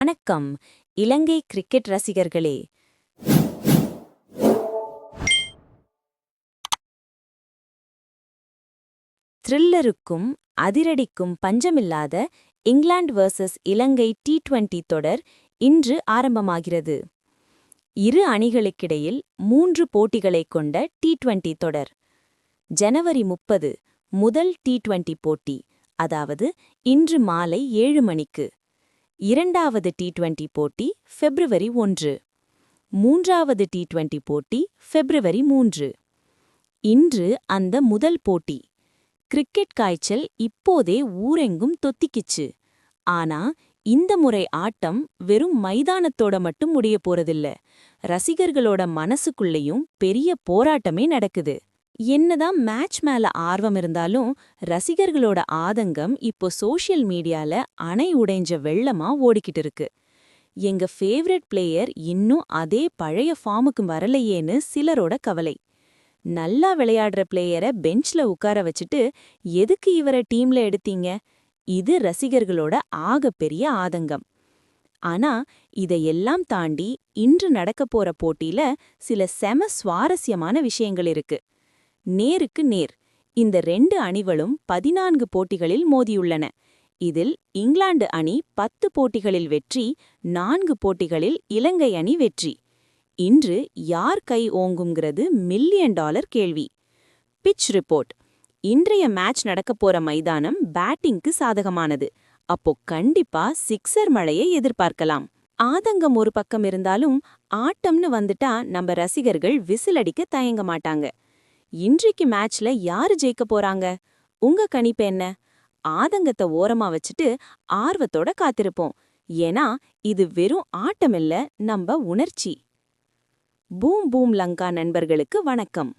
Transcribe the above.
வணக்கம் இலங்கை கிரிக்கெட் ரசிகர்களே. த்ரில்லருக்கும் அதிரடிக்கும் பஞ்சமில்லாத இங்கிலாந்து vs இலங்கை T20 தொடர் இன்று ஆரம்பமாகிறது. இரு அணிகளுக்கிடையில் 3 போட்டிகளைக் கொண்ட T20 தொடர். ஜனவரி 30 முதல் T20 போட்டி, அதாவது இன்று மாலை 7 மணிக்கு. இரண்டாவது T20 போட்டி பிப்ரவரி 1. மூன்றாவது T20 போட்டி பிப்ரவரி 3. இன்று அந்த முதல் போட்டி. கிரிக்கெட் காய்ச்சல் இப்போதே ஊரெங்கும் தொத்திக்கிச்சு. ஆனா இந்த முறை ஆட்டம் வெறும் மைதானத்தோட மட்டும் முடிய போறதில்ல, ரசிகர்களோட மனசுக்குள்ளேயும் பெரிய போராட்டமே நடக்குது. என்னதான் மேட்ச் மேல ஆர்வம் இருந்தாலும் ரசிகர்களோட ஆதங்கம் இப்போ சோஷியல் மீடியால அணை உடைஞ்ச வெள்ளமா ஓடிக்கிட்டு இருக்கு. எங்க ஃபேவரட் பிளேயர் இன்னும் அதே பழைய ஃபார்முக்கு வரலையேன்னு சிலரோட கவலை. நல்லா விளையாடுற பிளேயரை பெஞ்ச்ல உட்கார வச்சுட்டு எதுக்கு இவரை டீம்ல எடுத்தீங்க? இது ரசிகர்களோட ஆகப்பெரிய ஆதங்கம். ஆனா இதையெல்லாம் தாண்டி இன்று நடக்கப் போற போட்டியில சில செம சுவாரஸ்யமான விஷயங்கள் இருக்கு. நேருக்கு நேர் இந்த 2 அணிகளும் 14 போட்டிகளில் மோதியுள்ளன. இதில் இங்கிலாந்து அணி 10 போட்டிகளில் வெற்றி, 4 போட்டிகளில் இலங்கை அணி வெற்றி. இன்று யார் கை ஓங்குங்கிறது $1,000,000 கேள்வி. Pitch report. இன்றைய மேட்ச் நடக்கப் போற மைதானம் பேட்டிங்க்கு சாதகமானது. அப்போ கண்டிப்பா சிக்ஸர் மழையை எதிர்பார்க்கலாம். ஆதங்கம் ஒரு பக்கம் இருந்தாலும் ஆட்டம்னு வந்துட்டா நம்ம ரசிகர்கள் விசில் அடிக்க தயங்க மாட்டாங்க. இன்றைக்கு மேட்ச்ல யாரு ஜெயிக்க போறாங்க? உங்க கணிப்பு என்ன? ஆதங்கத்தை ஓரமா வச்சுட்டு ஆர்வத்தோட காத்திருப்போம். ஏன்னா இது வெறும் ஆட்டமில்ல, நம்ம உணர்ச்சி. பூம் பூம் லங்கா நண்பர்களுக்கு வணக்கம்.